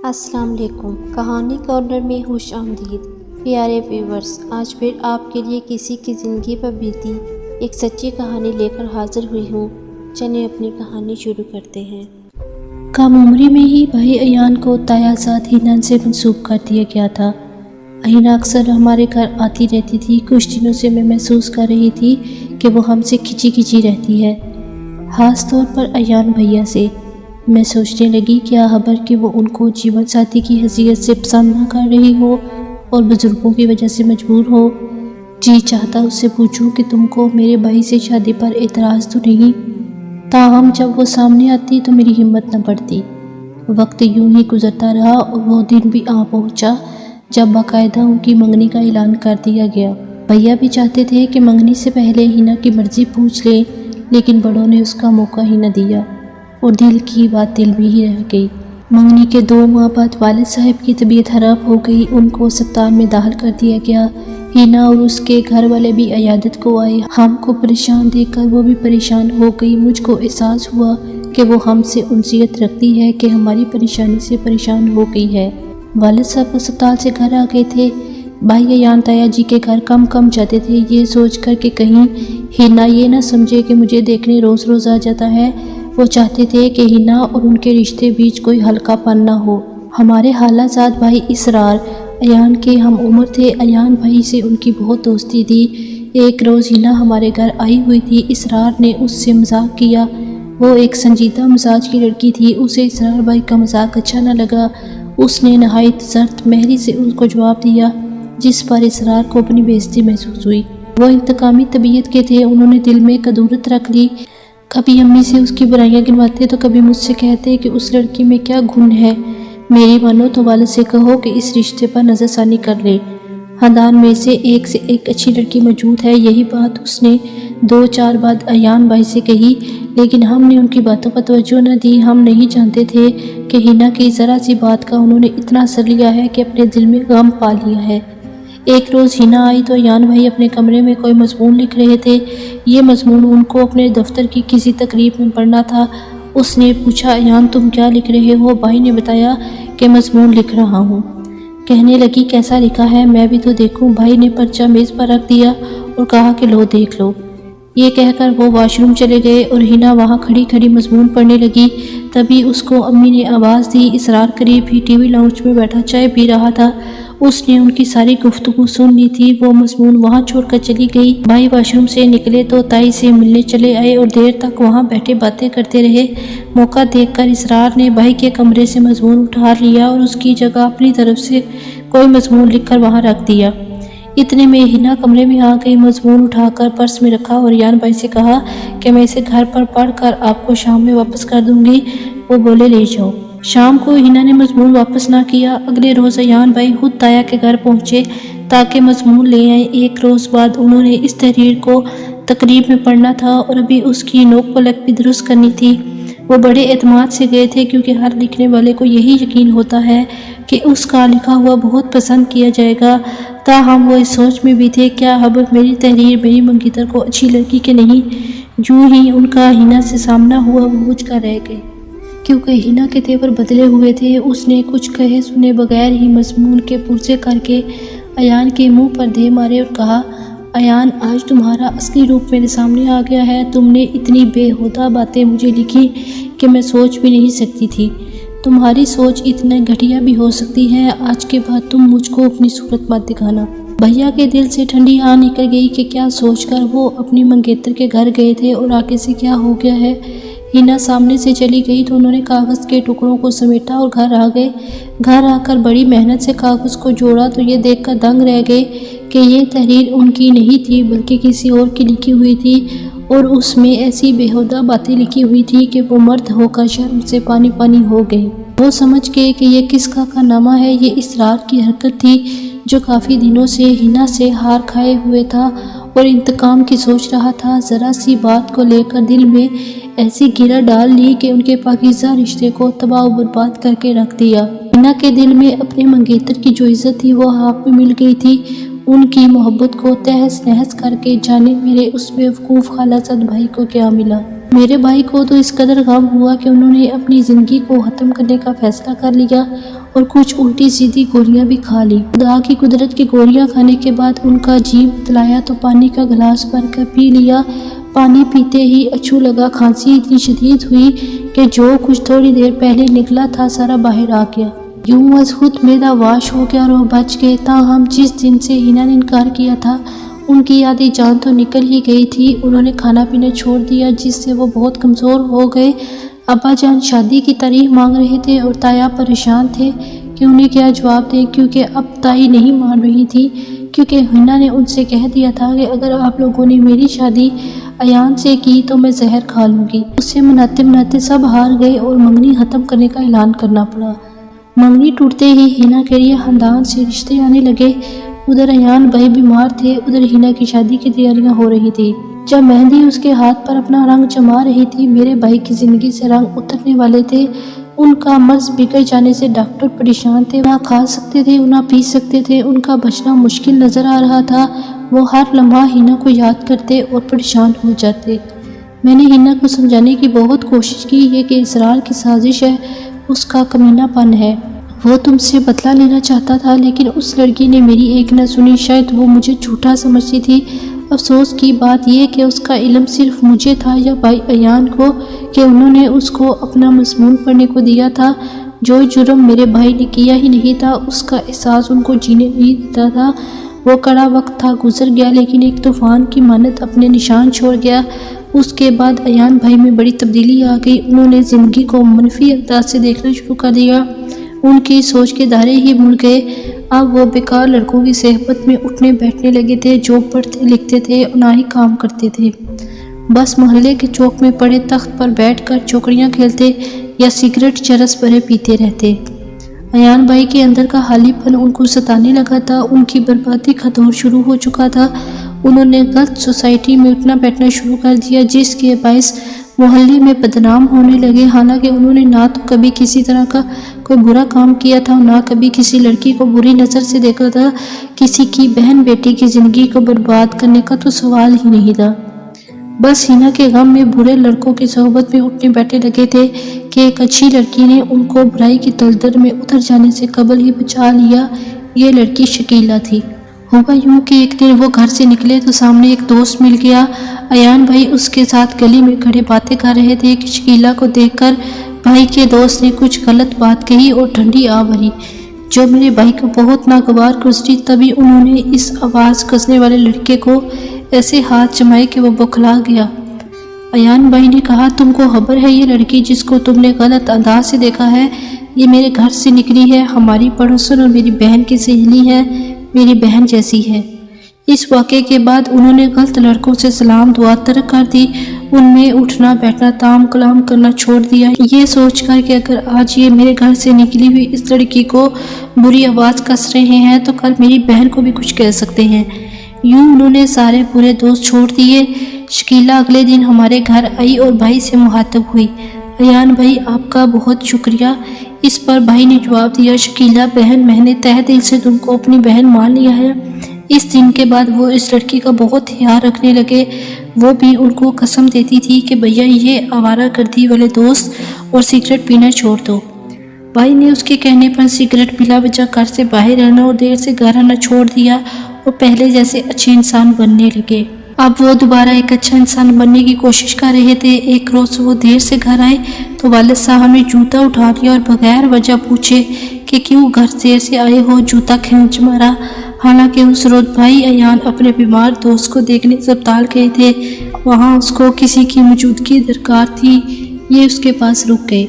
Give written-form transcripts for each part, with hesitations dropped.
السلام علیکم، کہانی کارنر میں خوش آمدید پیارے ویورز۔ آج پھر آپ کے لیے کسی کی زندگی پر بیتی ایک سچی کہانی لے کر حاضر ہوئی ہوں۔ چلیں اپنی کہانی شروع کرتے ہیں۔ کم عمری میں ہی بھائی ایان کو تایازاد ہینا سے منسوب کر دیا گیا تھا۔ ہینا اکثر ہمارے گھر آتی رہتی تھی۔ کچھ دنوں سے میں محسوس کر رہی تھی کہ وہ ہم سے کھچی کھچی رہتی ہے، خاص طور پر ایان بھیا سے۔ میں سوچنے لگی کیا خبر کہ وہ ان کو جیون ساتھی کی حیثیت سے پسند نہ کر رہی ہو اور بزرگوں کی وجہ سے مجبور ہو۔ جی چاہتا اس سے پوچھوں کہ تم کو میرے بھائی سے شادی پر اعتراض تو نہیں، تاہم جب وہ سامنے آتی تو میری ہمت نہ بڑھتی۔ وقت یوں ہی گزرتا رہا اور وہ دن بھی آ پہنچا جب باقاعدہ ان کی منگنی کا اعلان کر دیا گیا۔ بھیا بھی چاہتے تھے کہ منگنی سے پہلے ہینا کی مرضی پوچھ لیں، لیکن بڑوں نے اس کا موقع ہی نہ دیا اور دل کی بات دل میں ہی رہ گئی۔ منگنی کے 2 ماہ بعد والد صاحب کی طبیعت خراب ہو گئی، ان کو اسپتال میں داخل کر دیا گیا۔ ہینا اور اس کے گھر والے بھی عیادت کو آئے۔ ہم کو پریشان دیکھ کر وہ بھی پریشان ہو گئی۔ مجھ کو احساس ہوا کہ وہ ہم سے انسیت رکھتی ہے کہ ہماری پریشانی سے پریشان ہو گئی ہے۔ والد صاحب اسپتال سے گھر آ گئے تھے۔ بھائی ایان تایا جی کے گھر کم جاتے تھے، یہ سوچ کر کہ کہیں ہینا یہ نہ سمجھے کہ مجھے دیکھنے روز روز آ جاتا ہے۔ وہ چاہتے تھے کہ ہینا اور ان کے رشتے بیچ کوئی ہلکا پن نہ ہو۔ ہمارے خالہ زاد بھائی اسرار ایان کے ہم عمر تھے۔ ایان بھائی سے ان کی بہت دوستی تھی۔ ایک روز ہینا ہمارے گھر آئی ہوئی تھی۔ اسرار نے اس سے مذاق کیا۔ وہ ایک سنجیدہ مزاج کی لڑکی تھی، اسے اسرار بھائی کا مذاق اچھا نہ لگا۔ اس نے نہایت سخت مہری سے ان کو جواب دیا، جس پر اسرار کو اپنی بے عزتی محسوس ہوئی۔ وہ انتقامی طبیعت کے تھے، انہوں نے دل میں کدورت رکھ لی۔ کبھی امی سے اس کی برائیاں گنواتے تو کبھی مجھ سے کہتے کہ اس لڑکی میں کیا گن ہے۔ میری مانو تو والد سے کہو کہ اس رشتے پر نظر ثانی کر لے، خاندان میں سے ایک اچھی لڑکی موجود ہے۔ یہی بات اس نے 2-4 بار ایان بھائی سے کہی، لیکن ہم نے ان کی باتوں پر توجہ نہ دی۔ ہم نہیں جانتے تھے کہ ہینا کی ذرا سی بات کا انہوں نے اتنا اثر لیا ہے کہ اپنے دل میں غم پا لیا ہے۔ ایک روز ہینا آئی تو ایان بھائی اپنے کمرے میں کوئی مضمون لکھ رہے تھے۔ یہ مضمون ان کو اپنے دفتر کی کسی تقریب میں پڑھنا تھا۔ اس نے پوچھا، ایان تم کیا لکھ رہے ہو؟ بھائی نے بتایا کہ مضمون لکھ رہا ہوں۔ کہنے لگی کیسا لکھا ہے، میں بھی تو دیکھوں۔ بھائی نے پرچہ میز پر رکھ دیا اور کہا کہ لو دیکھ لو۔ یہ کہہ کر وہ واش روم چلے گئے اور ہینا وہاں کھڑی مضمون پڑھنے لگی۔ تبھی اس کو امی نے آواز دی۔ اسرار قریب ہی ٹی وی لاؤنج میں بیٹھا چائے پی رہا تھا، اس نے ان کی ساری گفتگو سن لی تھی۔ وہ مضمون وہاں چھوڑ کر چلی گئی۔ بھائی واش روم سے نکلے تو تائی سے ملنے چلے آئے اور دیر تک وہاں بیٹھے باتیں کرتے رہے۔ موقع دیکھ کر اسرار نے بھائی کے کمرے سے مضمون اٹھا لیا اور اس کی جگہ اپنی طرف سے کوئی مضمون لکھ کر وہاں رکھ دیا۔ اتنے میں ہینا کمرے میں آ گئی، مضمون اٹھا کر پرس میں رکھا اور ایان بھائی سے کہا کہ میں اسے گھر پر پڑھ کر آپ کو شام میں واپس کر دوں گی۔ وہ بولے لے جاؤ۔ شام کو ہینا نے مضمون واپس نہ کیا۔ اگلے روز ایان بھائی خود تایا کے گھر پہنچے تاکہ مضمون لے آئیں۔ ایک روز بعد انہوں نے اس تحریر کو تقریب میں پڑھنا تھا اور ابھی اس کی نوک پلک بھی درست کرنی تھی۔ وہ بڑے اعتماد سے گئے تھے کیونکہ ہر لکھنے والے کو یہی یقین ہوتا ہے کہ اس کا لکھا ہوا بہت پسند کیا جائے گا۔ تاہم وہ اس سوچ میں بھی تھے کیا خبر میری تحریر میری منگیتر کو اچھی لگی کہ نہیں۔ جو ہی ان کا ہینا سے سامنا ہوا وہ بجھ کر رہ گئے، کیونکہ ہینا کے تیور بدلے ہوئے تھے۔ اس نے کچھ کہے سنے بغیر ہی مضمون کے پرزے کر کے ایان کے منہ پر دے مارے اور کہا، ایان آج تمہارا اصلی روپ میرے سامنے آ گیا ہے۔ تم نے اتنی بےہودہ باتیں مجھے لکھی کہ میں سوچ بھی نہیں سکتی تھی۔ تمہاری سوچ اتنا گھٹیا بھی ہو سکتی ہے۔ آج کے بعد تم مجھ کو اپنی صورت مت دکھانا۔ بھیا کے دل سے ٹھنڈی ہوا نکل گئی کہ کیا سوچ کر وہ اپنی منگیتر کے گھر گئے تھے اور آگے سے کیا ہو گیا ہے۔ ہینا سامنے سے چلی گئی تو انہوں نے کاغذ کے ٹکڑوں کو سمیٹا اور گھر آ گئے۔ گھر آ کر بڑی محنت سے کاغذ کو جوڑا تو یہ دیکھ کر دنگ رہ گئے کہ یہ تحریر ان کی نہیں تھی بلکہ کسی اور کی لکھی ہوئی تھی، اور اس میں ایسی بےہودہ باتیں لکھی ہوئی تھی کہ وہ مرد ہو کر شرم سے پانی پانی ہو گئے۔ وہ سمجھ گئے کہ یہ کس کا کارنامہ ہے۔ یہ اسرار کی حرکت تھی جو کافی دنوں سے ہینا سے ہار کھائے ہوئے تھا اور انتقام کی سوچ رہا تھا۔ ذرا سی بات کو لے کر دل میں ایسی گرہ ڈال لی کہ ان کے پاکیزہ رشتے کو تباہ و برباد کر کے رکھ دیا۔ ہینا کے دل میں اپنے منگیتر کی جو عزت تھی وہ ہاتھ میں مل گئی تھی۔ ان کی محبت کو تہس نہس کر کے جانے میرے اس بیوقوف خالہ زاد بھائی کو کیا ملا۔ میرے بھائی کو تو اس قدر غم ہوا کہ انہوں نے اپنی زندگی کو ختم کرنے کا فیصلہ کر لیا اور کچھ الٹی سیدھی گولیاں بھی کھا لی۔ خدا کی قدرت کی گولیاں کھانے کے بعد ان کا جی بتلایا تو پانی کا گلاس بھر کر پی لیا۔ پانی پیتے ہی اچھو لگا، کھانسی اتنی شدید ہوئی کہ جو کچھ تھوڑی دیر پہلے نکلا تھا سارا باہر آ گیا۔ یوں از خود معدہ واش ہو گیا اور وہ بچ گئے۔ تاہم جس دن سے ہینا نے انکار کیا تھا ان کی آدھی جان تو نکل ہی گئی تھی۔ انہوں نے کھانا پینا چھوڑ دیا جس سے وہ بہت کمزور ہو گئے۔ ابا جان شادی کی تاریخ مانگ رہے تھے اور تایا پریشان تھے کہ انہیں کیا جواب دیں، کیونکہ اب تائی نہیں مان رہی تھی، کیونکہ ہینا نے ان سے کہہ دیا تھا کہ اگر آپ لوگوں نے میری شادی ایان سے کی تو میں زہر کھا لوں گی۔ اس سے مناتے سب ہار گئے اور منگنی ختم کرنے کا اعلان کرنا پڑا۔ منگنی ٹوٹتے ہی ہینا کے لیے خاندان سے رشتے آنے لگے۔ ادھر ایان بھائی بیمار تھے، ادھر ہینا کی شادی کی تیاریاں ہو رہی تھی۔ جب مہندی اس کے ہاتھ پر اپنا رنگ جما رہی تھی، میرے بھائی کی زندگی سے رنگ اترنے والے تھے۔ ان کا مرض بگڑ جانے سے ڈاکٹر پریشان تھے، نہ کھا سکتے تھے نہ پی سکتے تھے، ان کا بچنا مشکل نظر آ رہا تھا۔ وہ ہر لمحہ ہینا کو یاد کرتے اور پریشان ہو جاتے۔ میں نے ہینا کو سمجھانے کی بہت کوشش کی، یہ کہ اسرار کی سازش ہے، اس کا کمینہ پن ہے، وہ تم سے بدلہ لینا چاہتا تھا، لیکن اس لڑکی نے میری ایک نہ سنی۔ شاید وہ مجھے جھوٹا سمجھتی تھی۔ افسوس کی بات یہ کہ اس کا علم صرف مجھے تھا یا بھائی ایان کو، کہ انہوں نے اس کو اپنا مضمون پڑھنے کو دیا تھا۔ جو جرم میرے بھائی نے کیا ہی نہیں تھا، اس کا احساس ان کو جینے نہیں دیتا تھا۔ وہ کڑا وقت تھا، گزر گیا، لیکن ایک طوفان کی مانند اپنے نشان چھوڑ گیا۔ اس کے بعد ایان بھائی میں بڑی تبدیلی آ گئی۔ انہوں نے زندگی کو منفی انداز سے دیکھنا شروع کر دیا، ان کی سوچ کے دائرے ہی مڑ گئے۔ اب وہ بیکار لڑکوں کی صحبت میں اٹھنے بیٹھنے لگے تھے، جو پڑھتے لکھتے تھے نہ ہی کام کرتے تھے، بس محلے کے چوک میں پڑے تخت پر بیٹھ کر چوکڑیاں کھیلتے یا سگریٹ چرس بھرے پیتے رہتے۔ ایان بھائی کے اندر کا حالی پن ان کو ستانے لگا تھا، ان کی بربادی کا دور شروع ہو چکا تھا۔ انہوں نے غلط سوسائٹی میں اٹھنا بیٹھنا شروع کر دیا، جس کے باعث محلے میں بدنام ہونے لگے۔ حالانکہ انہوں نے نہ تو کبھی کسی طرح کا کوئی برا کام کیا تھا، نہ کبھی کسی لڑکی کو بری نظر سے دیکھا تھا، کسی کی بہن بیٹی کی زندگی کو برباد کرنے کا تو سوال ہی نہیں تھا۔ بس ہینا کے غم میں برے لڑکوں کی صحبت میں اٹھنے بیٹھنے لگے تھے کہ ایک اچھی لڑکی نے ان کو برائی کی دلدل میں اتر جانے سے قبل ہی بچا لیا۔ یہ لڑکی شکیلہ تھی۔ ہوا یوں کہ ایک دن وہ گھر سے نکلے تو سامنے ایک دوست مل گیا۔ ایان بھائی اس کے ساتھ گلی میں کھڑے باتیں کر رہے تھے کہ شکیلہ کو دیکھ کر بھائی کے دوست نے کچھ غلط بات کہی اور ٹھنڈی آ بھری، جو میرے بھائی کو بہت ناگوار گزری۔ تبھی انہوں نے اس آواز کسنے والے لڑکے کو ایسے ہاتھ جمائے کہ وہ بوکھلا گیا۔ ایان بھائی نے کہا، تم کو خبر ہے یہ لڑکی جس کو تم نے غلط انداز سے دیکھا ہے، یہ میرے گھر سے نکلی ہے، ہماری پڑوسن اور میری بہن کی سہیلی ہے، میری بہن جیسی ہے۔ اس واقعے کے بعد انہوں نے غلط لڑکوں سے سلام دعا ترک کر دی، ان میں اٹھنا بیٹھنا تام کلام کرنا چھوڑ دیا، یہ سوچ کر کہ اگر آج یہ میرے گھر سے نکلی ہوئی اس لڑکی کو بری آواز کس رہے ہیں تو کل میری بہن کو بھی کچھ کہہ سکتے ہیں۔ یوں انہوں نے سارے برے دوست چھوڑ دیے۔ شکیلہ اگلے دن ہمارے گھر آئی اور بھائی سے مخاطب ہوئی، ایان بھائی آپ کا بہت شکریہ۔ اس پر بھائی نے جواب دیا، شکیلہ بہن، میں نے تہ دل سے تم کو اپنی بہن مان لیا ہے۔ اس دن کے بعد وہ اس لڑکی کا بہت خیال رکھنے لگے۔ وہ بھی ان کو قسم دیتی تھی کہ بھیا یہ آوارہ گردی والے دوست اور سگریٹ پینا چھوڑ دو۔ بھائی نے اس کے کہنے پر سگریٹ بلا وجہ گھر سے باہر رہنا اور دیر سے گھر آنا چھوڑ دیا اور پہلے جیسے اچھے انسان بننے لگے۔ اب وہ دوبارہ ایک اچھا انسان بننے کی کوشش کر رہے تھے۔ ایک روز وہ دیر سے گھر آئے تو والد صاحب نے جوتا اٹھا لیا اور بغیر وجہ پوچھے کہ کیوں گھر دیر سے آئے ہو، جوتا کھینچ مارا۔ حالانکہ اس روز بھائی ایان اپنے بیمار دوست کو دیکھنے اسپتال گئے تھے، وہاں اس کو کسی کی موجودگی درکار تھی، یہ اس کے پاس رک گئے،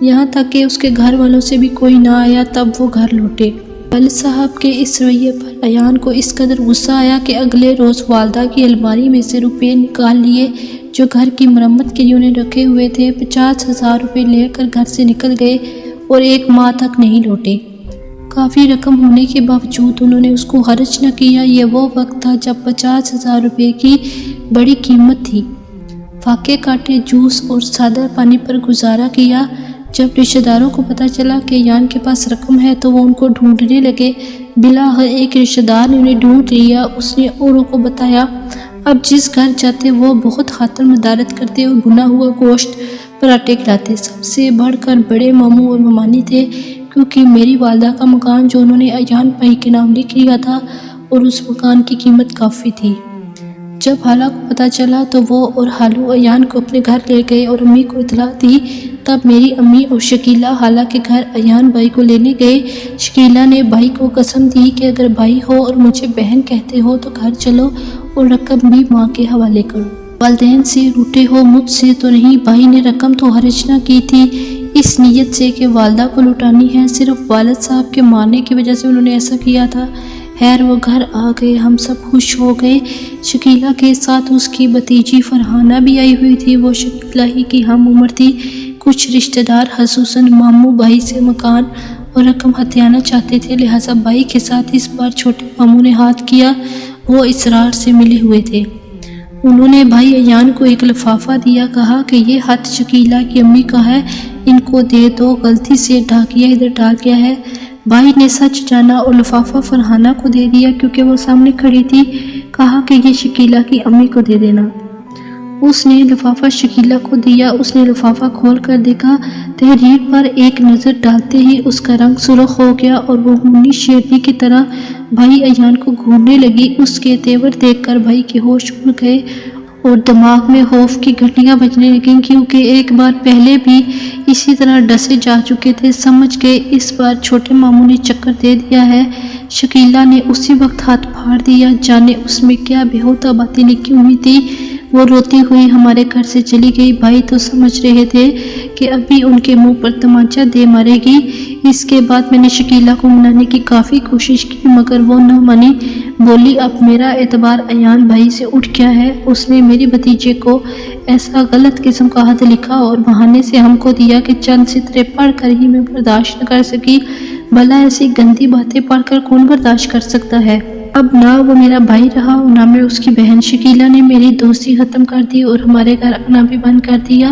یہاں تک کہ اس کے گھر والوں سے بھی کوئی نہ آیا، تب وہ گھر لوٹے۔ والد صاحب کے اس رویے پر ایان کو اس قدر غصہ آیا کہ اگلے روز والدہ کی الماری میں سے روپے نکال لیے جو گھر کی مرمت کے لیے انہیں رکھے ہوئے تھے۔ 50,000 روپے لے کر گھر سے نکل گئے اور 1 ماہ تک نہیں لوٹے۔ کافی رقم ہونے کے باوجود انہوں نے اس کو خرچ نہ کیا۔ یہ وہ وقت تھا جب 50,000 روپے کی بڑی قیمت تھی۔ فاقے کاٹے، جوس اور سادہ پانی پر گزارا کیا۔ جب رشتہ داروں کو پتہ چلا کہ ایان کے پاس رقم ہے تو وہ ان کو ڈھونڈنے لگے۔ بالآخر ایک رشتہ دار نے انہیں ڈھونڈ لیا، اس نے اوروں کو بتایا۔ اب جس گھر جاتے وہ بہت خاطر مدارت کرتے اور بنا ہوا گوشت پراٹھے کھلاتے۔ سب سے بڑھ کر بڑے ماموں اور ممانی تھے، کیونکہ میری والدہ کا مکان جو انہوں نے ایان بھائی کے نام لکھ لیا تھا اور اس مکان کی قیمت کافی تھی۔ جب خالہ کو پتہ چلا تو وہ اور خالو ایان کو اپنے گھر لے گئے اور امی کو اطلاع دی۔ تب میری امی اور شکیلہ خالہ کے گھر ایان بھائی کو لینے گئے۔ شکیلہ نے بھائی کو قسم دی کہ اگر بھائی ہو اور مجھے بہن کہتے ہو تو گھر چلو اور رقم بھی ماں کے حوالے کرو۔ والدین سے روٹے ہو، مجھ سے تو نہیں۔ بھائی نے رقم تو خرچ نہ کی تھی اس نیت سے کہ والدہ کو لٹانی ہے، صرف والد صاحب کے مارنے کی وجہ سے انہوں نے ایسا کیا تھا۔ خیر وہ گھر آ گئے، ہم سب خوش ہو گئے۔ شکیلہ کے ساتھ اس کی بھتیجی فرحانہ بھی آئی ہوئی تھی، وہ شکیلہ ہی کی ہم عمر تھی۔ کچھ رشتہ دار خصوصاً ماموں بھائی سے مکان اور رقم ہتھیانا چاہتے تھے، لہٰذا بھائی کے ساتھ اس بار چھوٹے ماموں نے ہاتھ کیا۔ وہ اسرار سے ملے ہوئے تھے۔ انہوں نے بھائی ایان کو ایک لفافہ دیا، کہا کہ یہ خط شکیلہ کی امی کا ہے، ان کو دے دو، غلطی سے ڈاکیہ ادھر ڈال گیا ہے۔ بھائی نے سچ جانا اور لفافہ فرحانہ کو دے دیا کیونکہ وہ سامنے کھڑی تھی، کہا کہ یہ شکیلہ کی امی کو دے دینا۔ اس نے لفافہ شکیلہ کو دیا، اس نے لفافہ کھول کر دیکھا، تحریر پر ایک نظر ڈالتے ہی اس کا رنگ سرخ ہو گیا اور وہ مونی شیرنی کی طرح بھائی ایان کو گھورنے لگی۔ اس کے تیور دیکھ کر بھائی کے ہوش اڑ گئے اور دماغ میں خوف کی گھنٹیاں بجنے لگیں، کیونکہ ایک بار پہلے بھی اسی طرح ڈسے جا چکے تھے۔ سمجھ گئے اس بار چھوٹے ماموں نے چکر دے دیا ہے۔ شکیلہ نے اسی وقت ہاتھ پھاڑ دیا، جانے اس میں کیا بےہودہ باتیں لکھی ہوئی تھی۔ وہ روتی ہوئی ہمارے گھر سے چلی گئی۔ بھائی تو سمجھ رہے تھے کہ ابھی ان کے منہ پر تمانچہ دے مارے گی۔ اس کے بعد میں نے شکیلہ کو منانے کی کافی کوشش کی مگر وہ نہ مانی، بولی اب میرا اعتبار ایان بھائی سے اٹھ گیا ہے۔ اس نے میری بھتیجے کو ایسا غلط قسم کا خط لکھا اور بہانے سے ہم کو دیا کہ چند سطریں پڑھ کر ہی میں برداشت نہ کر سکی۔ بھلا ایسی گندی باتیں پڑھ کر کون برداشت کر سکتا ہے؟ اب نہ وہ میرا بھائی رہا اور نہ میں اس کی بہن۔ شکیلہ نے میری دوستی ختم کر دی اور ہمارے گھر آنا بھی بند کر دیا۔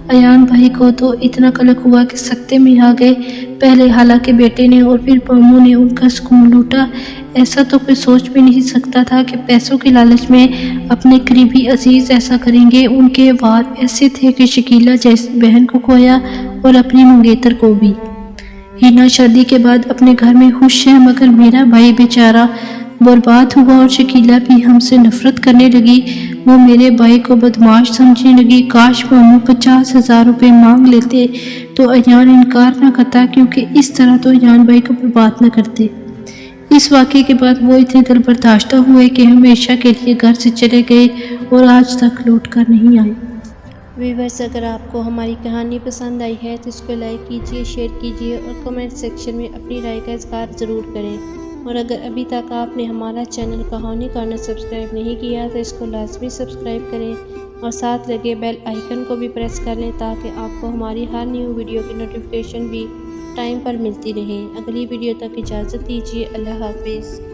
ایان بھائی کو تو اتنا قلق ہوا کہ سکتے میں آ گئے۔ پہلے خالہ کے بیٹے نے اور پھر ماموں نے ان کا سکون لوٹا۔ ایسا تو کوئی سوچ بھی نہیں سکتا تھا کہ پیسوں کے لالچ میں اپنے قریبی عزیز ایسا کریں گے۔ ان کے وار ایسے تھے کہ شکیلہ جیسی بہن کو کھویا اور اپنی منگیتر کو بھی۔ ہینا شادی کے بعد اپنے گھر میں خوش ہے مگر میرا بھائی بیچارہ برباد ہوا اور شکیلہ بھی ہم سے نفرت کرنے لگی۔ وہ میرے بھائی کو بدمعاش سمجھنے لگی۔ کاش ماموں 50,000 روپے مانگ لیتے تو ایان انکار نہ کرتا، کیونکہ اس طرح تو ایان بھائی کو برباد نہ کرتے۔ اس واقعے کے بعد وہ اتنے دل برداشتہ ہوئے کہ ہمیشہ کے لیے گھر سے چلے گئے اور آج تک لوٹ کر نہیں آئے۔ ویورز اگر آپ کو ہماری کہانی پسند آئی ہے تو اس کو لائک کیجیے، شیئر کیجیے اور کمنٹ سیکشن میں اپنی رائے کا اظہار ضرور کریں۔ اور اگر ابھی تک آپ نے ہمارا چینل کہانی کارنر سبسکرائب نہیں کیا تو اس کو لازمی سبسکرائب کریں اور ساتھ لگے بیل آئیکن کو بھی پریس کر لیں تاکہ آپ کو ہماری ہر نیو ویڈیو کی نوٹیفیکیشن بھی ٹائم پر ملتی رہے۔ اگلی ویڈیو تک اجازت دیجیے۔ اللہ حافظ۔